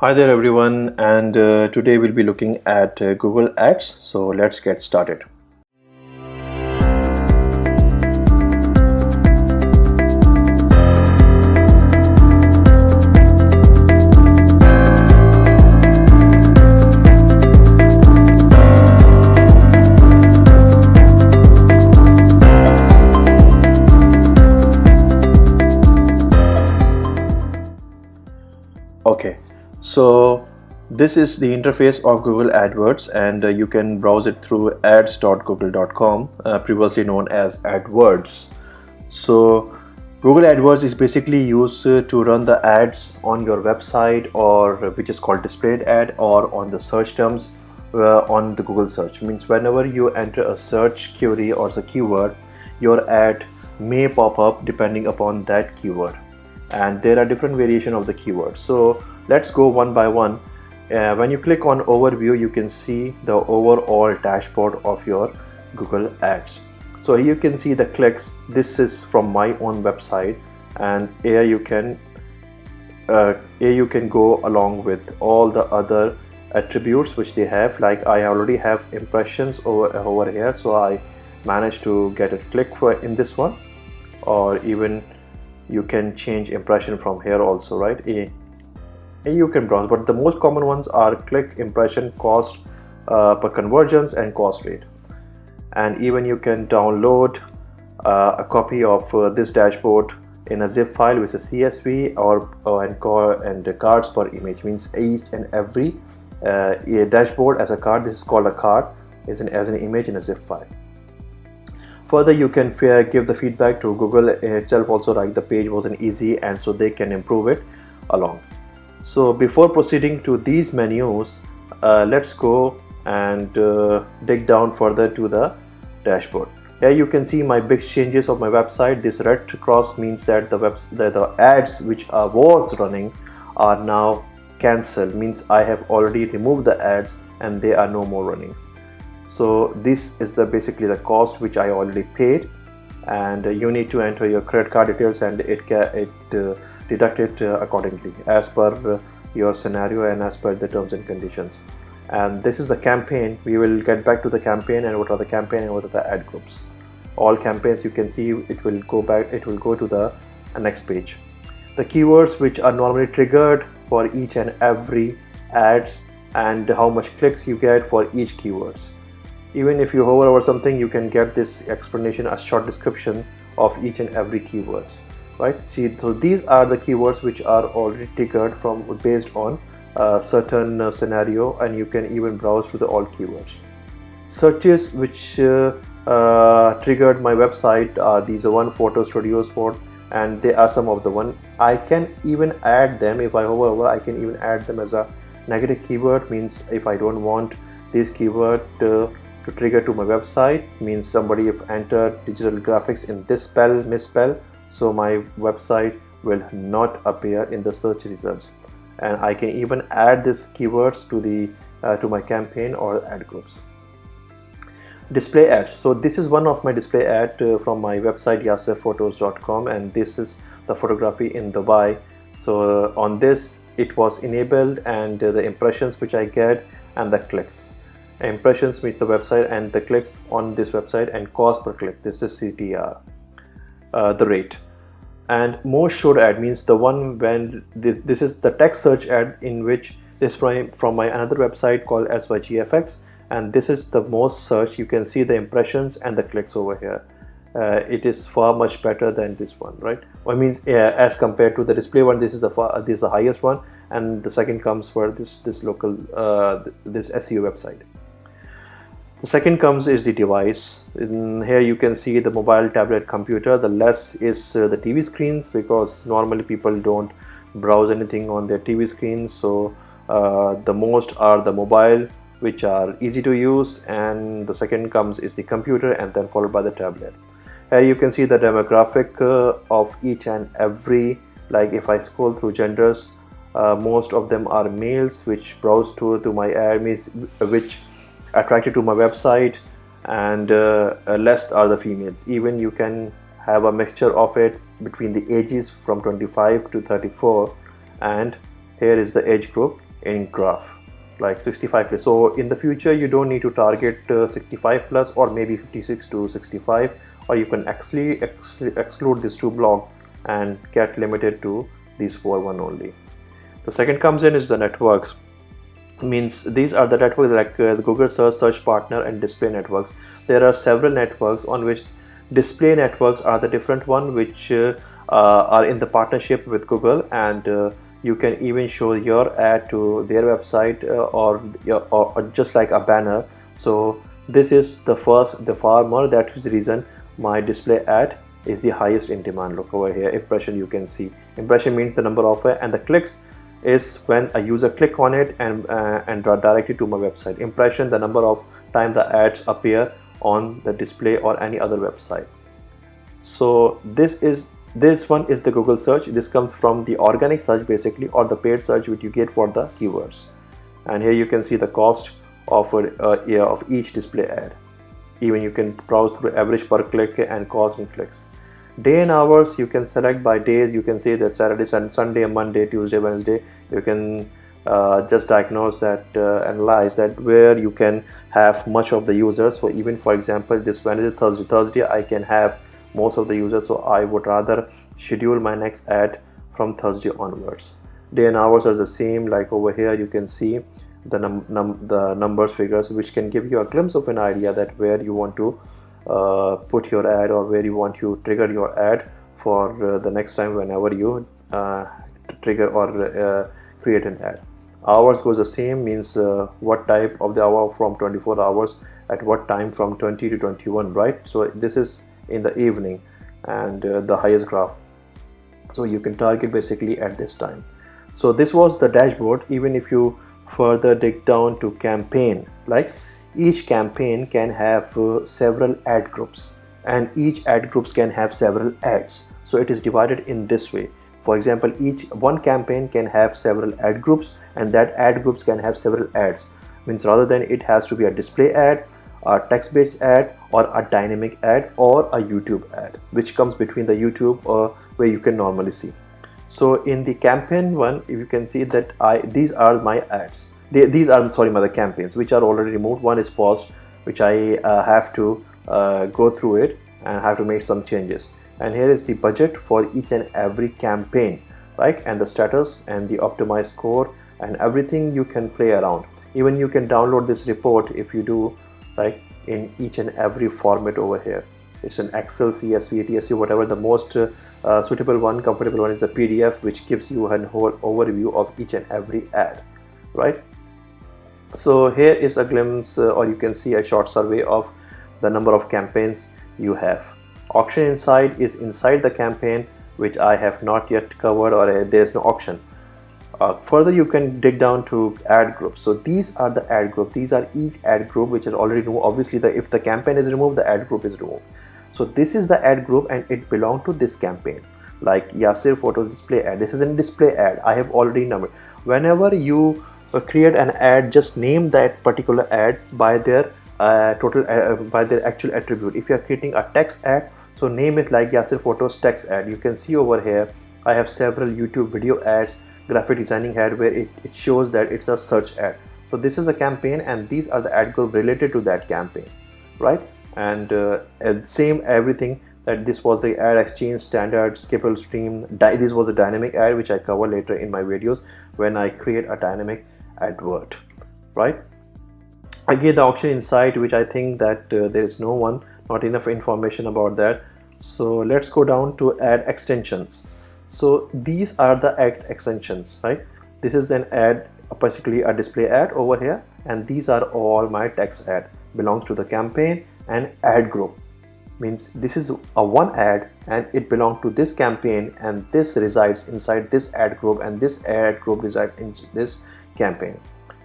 Hi there everyone, and today we'll be looking at Google Ads. So let's get started. Okay, so this is the interface of Google AdWords, and you can browse it through ads.google.com, previously known as AdWords. So Google AdWords is basically used to run the ads on your website, or which is called displayed ad, or on the search terms on the Google search. Means whenever you enter a search query or the keyword, your ad may pop up depending upon that keyword, and there are different variations of the keyword. So let's go one by one. When you click on overview, you can see the overall dashboard of your Google Ads. So here you can see the clicks. This is from my own website, and here you can go along with all the other attributes which they have. Like I already have impressions over here, so I managed to get a click for in this one, or even you can change impression from here also, right? You can browse, but the most common ones are click, impression, cost per conversions, and cost rate. And even you can download a copy of this dashboard in a zip file with a CSV and cards per image. Means each and every dashboard as a card. This is called a card, as an image in a zip file. Further, you can give the feedback to Google itself also, like the page wasn't easy, and so they can improve it along. So before proceeding to these menus, let's go and dig down further to the dashboard. Here you can see my big changes of my website. This red cross means that the ads which was running are now cancelled. Means I have already removed the ads and there are no more runnings. So this is basically the cost which I already paid, and you need to enter your credit card details, and it deduct it accordingly as per your scenario and as per the terms and conditions. And this is the campaign. We will get back to the campaign and what are the campaign and what are the ad groups. All campaigns, you can see it will go back. It will go to the next page. The keywords which are normally triggered for each and every ads, and how much clicks you get for each keywords. Even if you hover over something, you can get this explanation, a short description of each and every keyword, right? See, so these are the keywords which are already triggered based on a certain scenario, and you can even browse to the all keywords. Searches which triggered my website are these one photo studio sport, and they are some of the one. I can even add them. If I hover over, I can even add them as a negative keyword. Means if I don't want this keyword to trigger to my website, means somebody have entered digital graphics in this misspell, so my website will not appear in the search results. And I can even add these keywords to my campaign or ad groups. Display ads. So this is one of my display ad from my website yasirphotos.com, and this is the photography in Dubai. So on this it was enabled, and the impressions which I get and the clicks. Impressions means the website, and the clicks on this website, and cost per click. This is CTR, the rate. And most showed ad means the one when this is the text search ad, in which this from my another website called SYGFX, and this is the most search. You can see the impressions and the clicks over here. It is far much better than this one, right? Well, I mean, as compared to the display one, this is the highest one, and the second comes for this local this SEO website. The second comes is the device. In here you can see the mobile, tablet, computer. The less is the TV screens, because normally people don't browse anything on their TV screens. So the most are the mobile, which are easy to use, and the second comes is the computer, and then followed by the tablet. Here you can see the demographic of each and every. Like if I scroll through genders, most of them are males which browse to my ad, which attracted to my website, and less are the females. Even you can have a mixture of it between the ages from 25 to 34, and here is the age group. in graph, like 65 plus. So in the future you don't need to target 65 plus or maybe 56 to 65, or you can actually exclude these two blocks and get limited to these 4 only. The second comes in is the networks. Means these are the networks like the Google search partner and display networks. There are several networks on which display networks are the different one, which are in the partnership with Google, and you can even show your ad to their website or just like a banner. So this is the farmer. That is the reason my display ad is the highest in demand. Look over here, impression. You can see impression means the number of and the clicks is when a user click on it and directly to my website. Impression, the number of time the ads appear on the display or any other website. So this one is the Google search. This comes from the organic search basically, or the paid search which you get for the keywords. And here you can see the cost of each display ad. Even you can browse through average per click and cost in clicks. Day and hours you can select by days. You can say that Saturday, Sunday, Monday, Tuesday, Wednesday. You can just diagnose that, analyze that where you can have much of the users. So even for example, this Wednesday, Thursday I can have most of the users, so I would rather schedule my next ad from Thursday onwards. Day and hours are the same. Like over here you can see the numbers, figures, which can give you a glimpse of an idea that where you want to put your ad, or where you want to trigger your ad for the next time whenever you trigger or create an ad. Hours goes the same, means what type of the hour from 24 hours, at what time from 20 to 21, right? So this is in the evening, and the highest graph, so you can target basically at this time. So this was the dashboard. Even if you further dig down to campaign, like each campaign can have several ad groups, and each ad groups can have several ads. So it is divided in this way. For example, each one campaign can have several ad groups, and that ad groups can have several ads. Means rather than it has to be a display ad, a text-based ad, or a dynamic ad, or a YouTube ad, which comes between the YouTube where you can normally see. So in the campaign one, you can see that these are my ads. These are my campaigns which are already removed. One is paused, which I have to go through it and have to make some changes. And here is the budget for each and every campaign, right? And the status and the optimized score and everything you can play around. Even you can download this report if you do, right, in each and every format over here. It's an Excel, CSV, TSV, whatever. The most suitable one, comfortable one is the PDF, which gives you a whole overview of each and every ad, right? So here is a glimpse, or you can see a short survey of the number of campaigns you have. Auction insight is inside the campaign, which I have not yet covered, or there is no auction. Further, you can dig down to ad groups. So these are the ad group. These are each ad group which is already removed. Obviously, if the campaign is removed, the ad group is removed. So this is the ad group, and it belongs to this campaign. Like Yasir photos display ad. This is a display ad. I have already numbered. Whenever you create an ad, just name that particular ad by their by their actual attribute. If you are creating a text ad, so name it like Yasir photos text ad. You can see over here I have several YouTube video ads, graphic designing ad, where it shows that it's a search ad. So this is a campaign, and these are the ad group related to that campaign, right? And same everything, that this was the ad exchange, standard, skippable stream. This was a dynamic ad, which I cover later in my videos when I create a dynamic advert, right? Again, the auction insight, which I think that there is not enough information about that. So let's go down to ad extensions. So these are the ad extensions, right? This is an ad, basically a display ad over here, and these are all my text ad, belongs to the campaign and ad group. Means this is a one ad and it belongs to this campaign, and this resides inside this ad group, and this ad group resides in this campaign.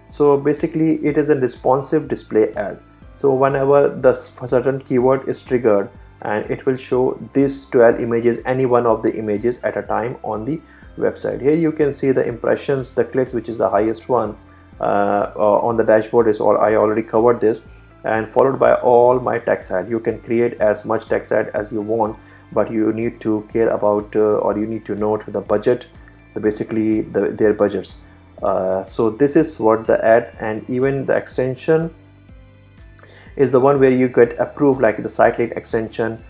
So basically it is a responsive display ad. So whenever the certain keyword is triggered, and it will show these 12 images, any one of the images at a time on the website. Here you can see the impressions, the clicks, which is the highest one on the dashboard is all. I already covered this, and followed by all my text ad. You can create as much text ad as you want, but you need to care about or you need to note the budget, basically their budgets. So this is what the ad, and even the extension is the one where you get approved, like the site link extension.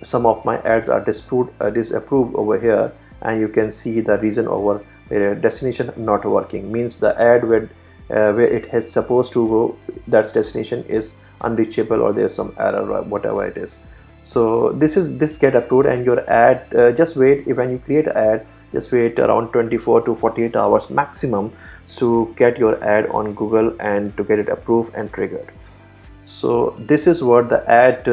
Some of my ads are disapproved over here, and you can see the reason over destination not working, means the ad where it has supposed to go, that destination is unreachable, or there's some error or whatever it is. So this get approved, and your ad, just wait. When you create an ad, just wait around 24 to 48 hours maximum to get your ad on Google and to get it approved and triggered. So this is what the ad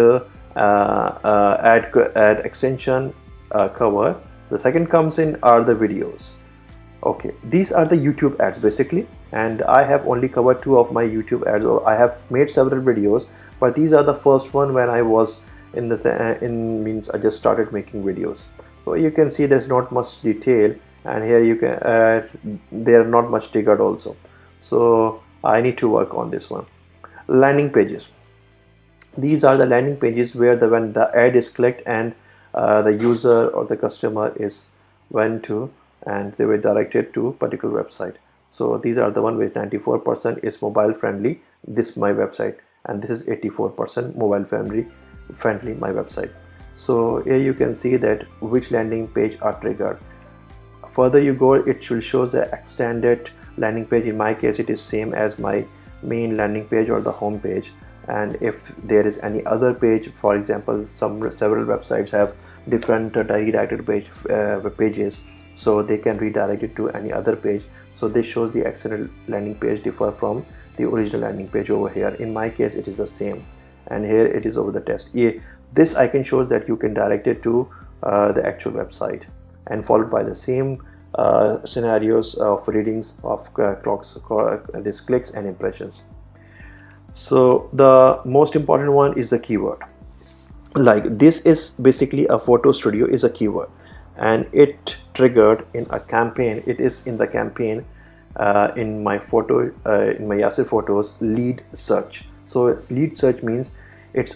extension cover. The second comes in are the videos. Okay, these are the YouTube ads basically, and I have only covered 2 of my YouTube ads. Or I have made several videos, but these are the first one when I was in the means I just started making videos. So you can see there's not much detail, and here you can they are not much triggered also. So I need to work on this one. Landing pages. These are the landing pages where when the ad is clicked and the user or the customer is went to, and they were directed to particular website. So these are the one with 94% is mobile friendly, this my website, and this is 84% mobile friendly my website. So here you can see that which landing page are triggered. Further you go, it will show the extended landing page. In my case, it is same as my main landing page or the home page. And if there is any other page, for example, several websites have different redirected pages, so they can redirect it to any other page. So this shows the extended landing page differ from the original landing page over here. In my case, it is the same, and here it is over the test. This icon shows that you can direct it to the actual website, and followed by the same scenarios of readings of this clicks and impressions. So the most important one is the keyword. Like this is basically a photo studio is a keyword, and it triggered in a campaign. It is in the campaign in my photo in my Yasir photos lead search. So it's lead search means it's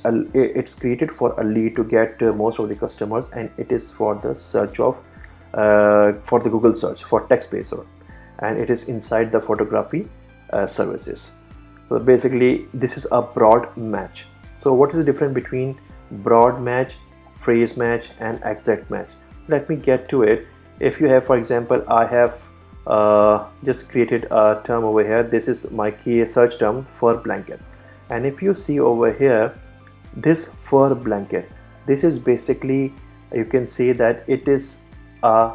created for a lead to get most of the customers, and it is for the search of for the Google search for text based, and it is inside the photography services. So basically this is a broad match. So what is the difference between broad match, phrase match, and exact match? Let me get to it. If you have, for example, I have just created a term over here. This is my key search term, fur blanket, and if you see over here, this fur blanket, this is basically, you can see that it is a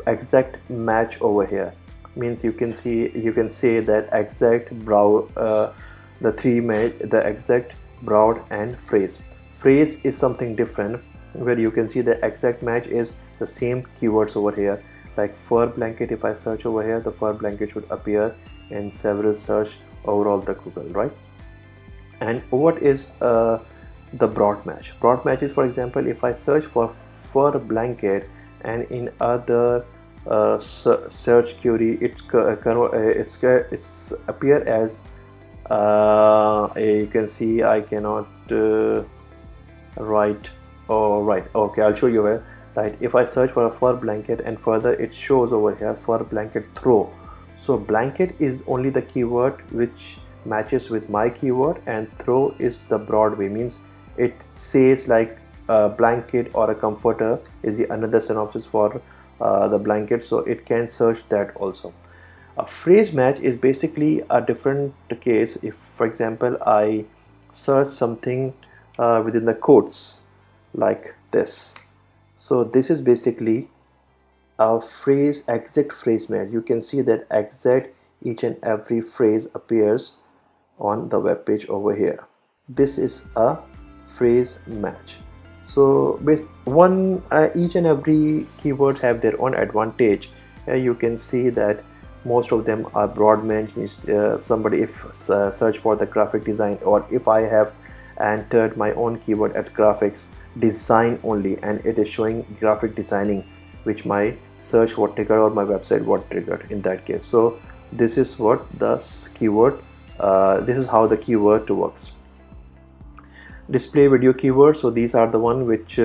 exact match over here. Means you can say that exact broad, the exact, broad, and phrase. Phrase is something different, where you can see the exact match is the same keywords over here. Like fur blanket, if I search over here, the fur blanket should appear in several search overall the Google, right? And what is the broad match? Broad match is, for example, if I search for fur blanket, and in other search query it's appear as you can see I cannot write. Oh right, okay, I'll show you where. Right, if I search for a fur blanket, and further it shows over here fur blanket throw. So blanket is only the keyword which matches with my keyword, and throw is the broad way, means it says like a blanket or a comforter is the another synopsis for the blanket, so it can search that also. A phrase match is basically a different case. If, for example, I search something within the quotes like this, so this is basically a phrase, exact phrase match. You can see that exact each and every phrase appears on the web page over here. This is a phrase match. So with one each and every keyword have their own advantage. You can see that most of them are broad match, means somebody if search for the graphic design, or if I have entered my own keyword as graphics design only, and it is showing graphic designing, which my search what triggered or my website what triggered in that case. So this is what the keyword this is how the keyword works. Display video keywords, so these are the one which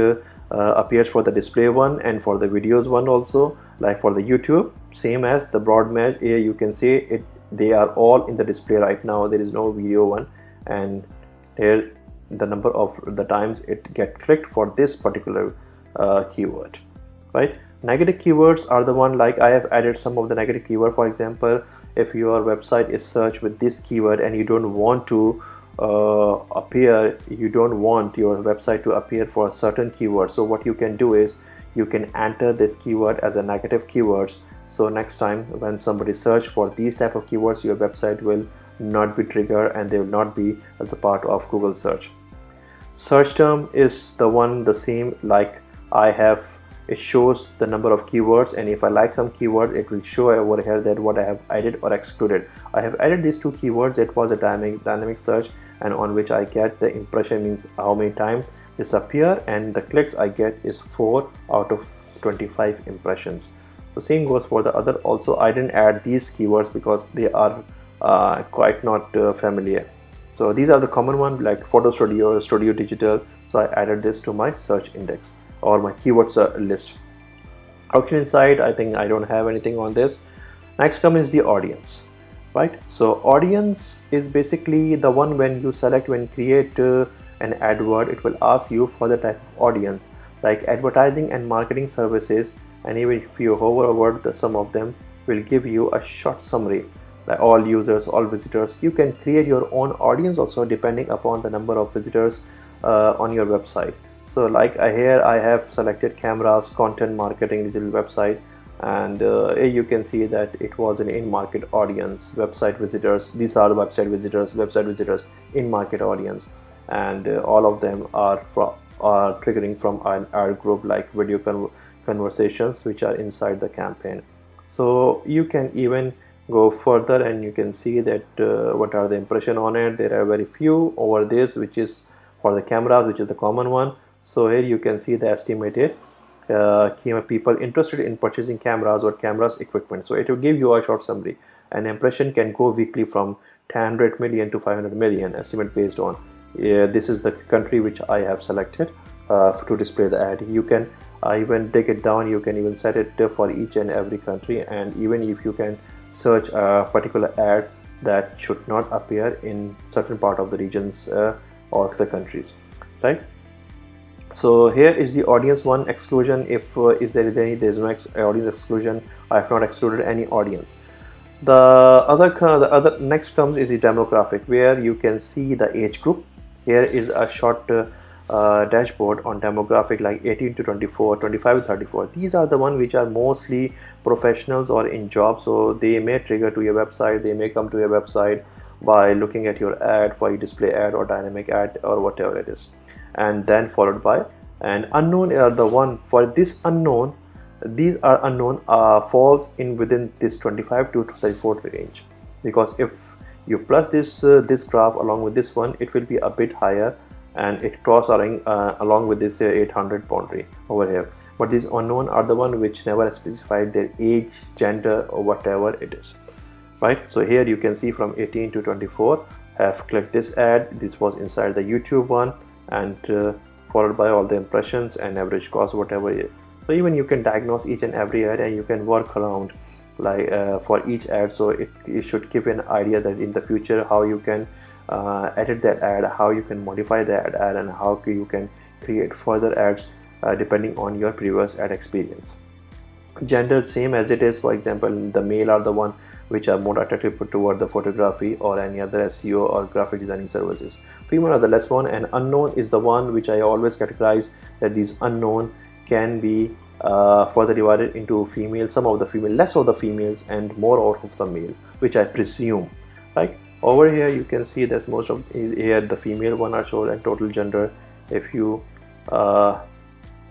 appears for the display one and for the videos one also. Like for the YouTube, same as the broad match. Here you can see it, they are all in the display right now. There is no video one, and here the number of the times it get clicked for this particular keyword, right? Negative keywords are the one, like I have added some of the negative keyword. For example, if your website is searched with this keyword and you don't want to you don't want your website to appear for a certain keyword, so what you can do is you can enter this keyword as a negative keywords. So next time when somebody search for these type of keywords, your website will not be triggered and they will not be as a part of Google search. Search term is the one, the same, like I have, it shows the number of keywords, and if I like some keyword, it will show over here that what I have added or excluded. I have added these two keywords. It was a dynamic search, and on which I get the impression, means how many times this appear, and the clicks I get is 4 out of 25 impressions. The same goes for the other also. I didn't add these keywords because they are quite not familiar. So these are the common one, like photo studio, studio digital. So I added this to my search index or my keywords list. Auction side, I think I don't have anything on this. Next comes the audience, right? So audience is basically the one when you select, when you create an AdWord, it will ask you for the type of audience, like advertising and marketing services. And even if you hover over some of them will give you a short summary, like all users, all visitors. You can create your own audience also depending upon the number of visitors on your website. So like here I have selected cameras, content marketing, digital website, and here you can see that it was an in-market audience, website visitors. These are the website visitors, in-market audience, and all of them are triggering from our group, like video conversations which are inside the campaign. So you can even go further and you can see that what are the impression on it. There are very few over this, which is for the cameras, which is the common one. So here you can see the estimated people interested in purchasing cameras or cameras equipment. So it will give you a short summary. An impression can go weekly from 100 million to 500 million estimate based on. This is the country which I have selected to display the ad. You can even take it down. You can even set it for each and every country, and even if you can search a particular ad that should not appear in certain part of the regions or the countries, right? So here is the audience one exclusion. If there's no audience exclusion, I have not excluded any audience. The other next comes is the demographic, where you can see the age group. Here is a short dashboard on demographic, like 18 to 24, 25 to 34. These are the ones which are mostly professionals or in jobs, so they may trigger to your website. They may come to your website by looking at your ad, for your display ad or dynamic ad or whatever it is, and then followed by an unknown are the one. For this unknown, these are unknown falls in within this 25 to 34 range, because if you plus this graph along with this one, it will be a bit higher, and it cross along with this 800 boundary over here. But these unknown are the one which never specified their age, gender, or whatever it is, right? So here you can see from 18 to 24 have clicked this ad. This was inside the YouTube one, and followed by all the impressions and average cost, whatever it is. So even you can diagnose each and every ad, and you can work around like for each ad. So it should give an idea that in the future how you can edit that ad, how you can modify that ad, and how you can create further ads depending on your previous ad experience. Gender, same as it is. For example, the male are the one which are more attractive toward the photography or any other SEO or graphic designing services. Female are the less one, and unknown is the one which I always categorize that these unknown can be further divided into female, some of the female, less of the females, and more out of the male, which I presume, right? Over here you can see that most of here the female one are shown, and total gender, if you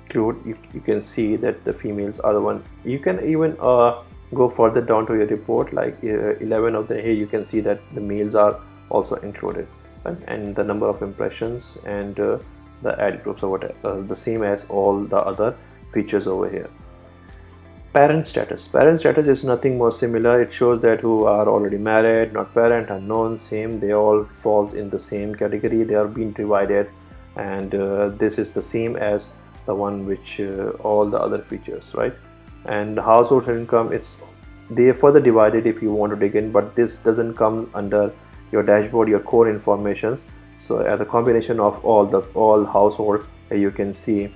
include, you can see that the females are the one. You can even go further down to your report, like 11 of the, here you can see that the males are also included, right? And the number of impressions and the ad groups or whatever, the same as all the other features over here. Parent status. Parent status is nothing more similar. It shows that who are already married, not parent, unknown, same. They all falls in the same category. They are being divided, and this is the same as the one which all the other features, right? And household income is, they are further divided if you want to dig in, but this doesn't come under your dashboard, your core informations. So at the combination of all household, you can see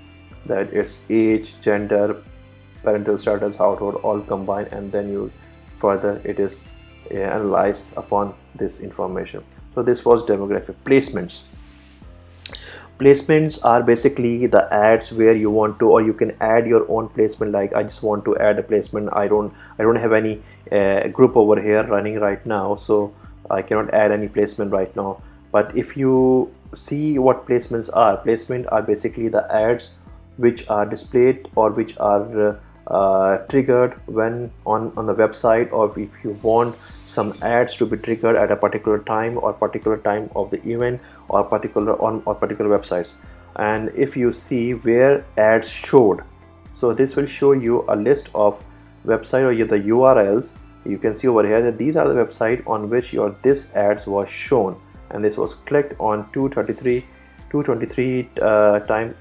that it's age, gender, parental status, household, all combined, and then you further it is analyzed upon this information. So this was demographic. Placements are basically the ads where you want to, or you can add your own placement. Like I just want to add a placement. I don't have any group over here running right now, so I cannot add any placement right now. But if you see what placements are basically the ads which are displayed or which are triggered when on the website, or if you want some ads to be triggered at a particular time or particular time of the event or particular websites. And if you see where ads showed, so this will show you a list of website or the URLs. You can see over here that these are the website on which this ads was shown, and this was clicked on 223 time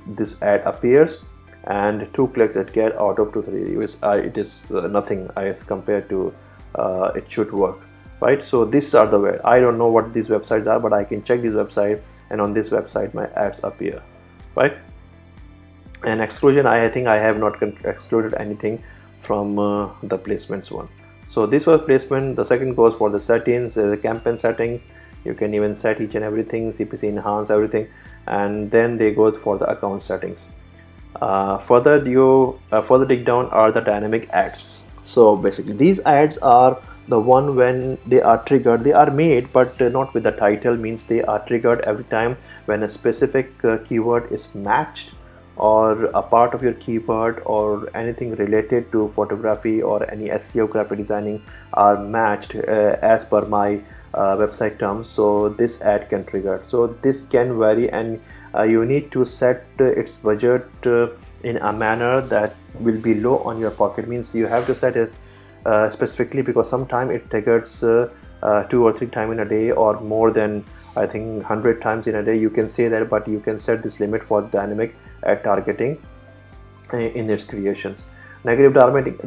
this ad appears, and 2 clicks it get out of 2-3. It is nothing as compared to it should work, right? So these are the way. I don't know what these websites are, but I can check this website, and on this website my ads appear, right? And exclusion, I think I have not excluded anything from the placements one. So this was placement. The second goes for the settings, the campaign settings. You can even set each and everything, CPC enhance everything, and then they go for the account settings. Further dig down are the dynamic ads. So basically these ads are the one when they are triggered, they are made but not with the title, means they are triggered every time when a specific keyword is matched, or a part of your keyword or anything related to photography or any SEO graphic designing are matched as per my website terms. So this ad can trigger. So this can vary, and you need to set its budget in a manner that will be low on your pocket. Means you have to set it specifically, because sometimes it triggers 2 or 3 times in a day, or more than I think 100 times in a day. You can say that, but you can set this limit for dynamic ad targeting in its creations. Negative dynamic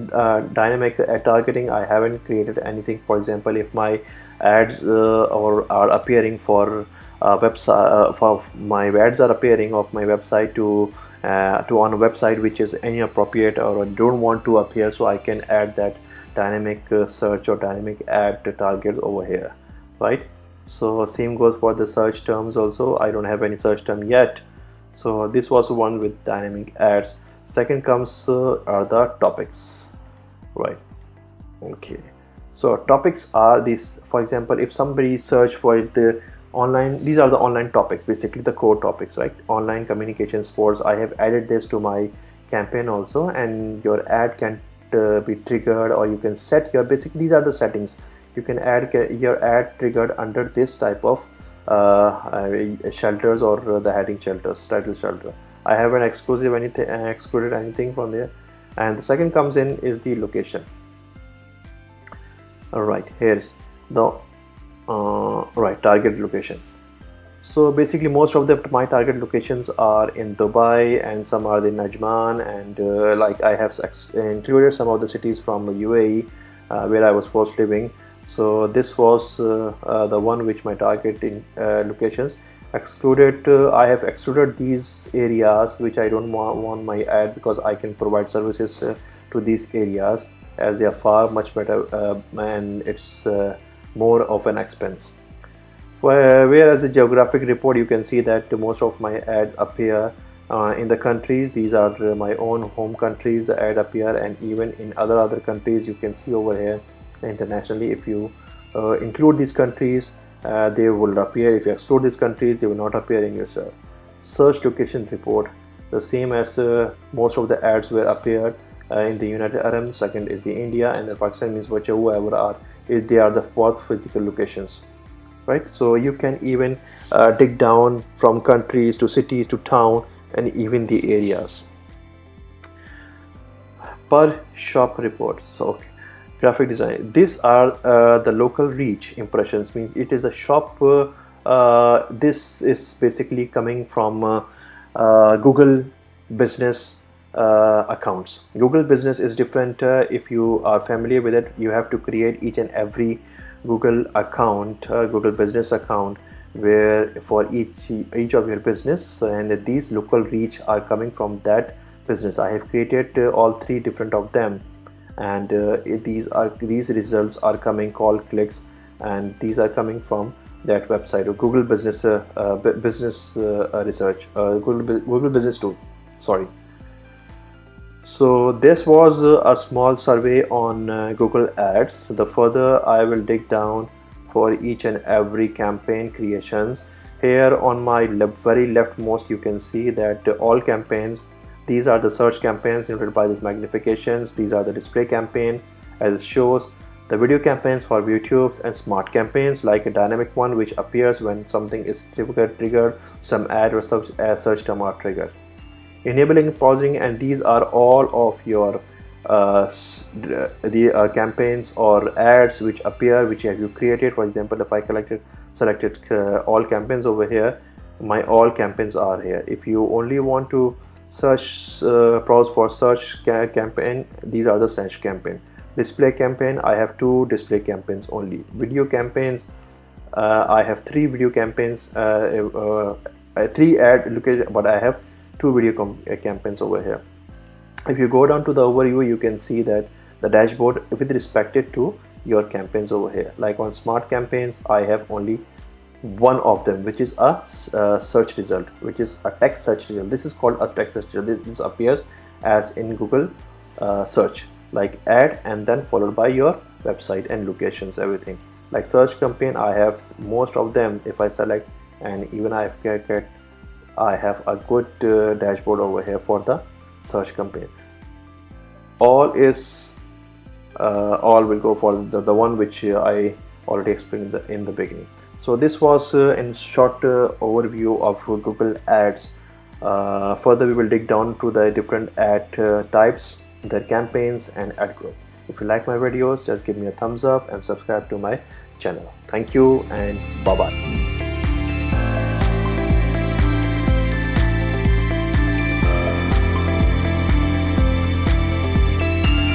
ad targeting, I haven't created anything. For example, if my ads are appearing for website, for my ads are appearing of my website to on a website which is inappropriate or don't want to appear, so I can add that dynamic search or dynamic ad target over here, right? So same goes for the search terms also. I don't have any search term yet. So this was one with dynamic ads. Second comes are the topics, right? Okay, so topics are these. For example, if somebody search for the online, these are the online topics, basically the core topics, right? Online, communication, sports. I have added this to my campaign also, and your ad can be triggered, or you can set your these are the settings. You can add your ad triggered under this type of shelters, or the heading shelters, title shelter. I haven't excluded anything from there. And the second comes in is the location. All right, here's the right target location. So basically most of my target locations are in Dubai, and some are in Najman, and like I have included some of the cities from UAE where I was first living. So this was the one which my target in locations. Excluded, I have excluded these areas which I don't want my ad, because I can provide services to these areas, as they are far much better and it's more of an expense. Whereas the geographic report, you can see that most of my ad appear in the countries. These are my own home countries, the ad appear, and even in other countries you can see over here internationally. If you include these countries, they will appear. If you exclude these countries, they will not appear in your search location report. The same as most of the ads were appeared in the United Arab. Second is the India, and the Pakistan, means whoever are, they are the fourth physical locations, right? So you can even dig down from countries to cities to town, and even the areas. Per shop report. So graphic design, these are the local reach impressions. Means it is a shop. This is basically coming from Google business accounts. Google business is different. If you are familiar with it, you have to create each and every Google account, Google business account, where for each of your business, and these local reach are coming from that business. I have created all three different of them, and these results are coming called clicks, and these are coming from that website or Google business business research, Google business tool, sorry. So this was a small survey on Google Ads. The further I will dig down for each and every campaign creations. Here on my very leftmost, you can see that all campaigns, these are the search campaigns denoted by these magnifications. These are the display campaign as it shows, the video campaigns for YouTube's, and smart campaigns like a dynamic one which appears when something is triggered, some ad or search term are triggered. Enabling pausing, and these are all of your campaigns or ads which appear, which have you created. For example, if I selected all campaigns over here, my all campaigns are here. If you only want to search browse for search campaign, these are the search campaign. Display campaign, I have 2 display campaigns only. Video campaigns, I have 3 video campaigns, 3 ad location, but I have 2 video campaigns over here. If you go down to the overview, you can see that the dashboard with respect to your campaigns over here. Like on smart campaigns, I have only one of them, which is a search result, which is a text search result. This is called a text search result. This appears as in Google search, like ad and then followed by your website and locations, everything. Like search campaign, I have most of them. If I select, and even I have a good dashboard over here for the search campaign. All will go for the one which I already explained in the beginning. So this was in short overview of Google Ads. Further we will dig down to the different ad types, their campaigns and ad group. If you like my videos, just give me a thumbs up and subscribe to my channel. Thank you and bye bye.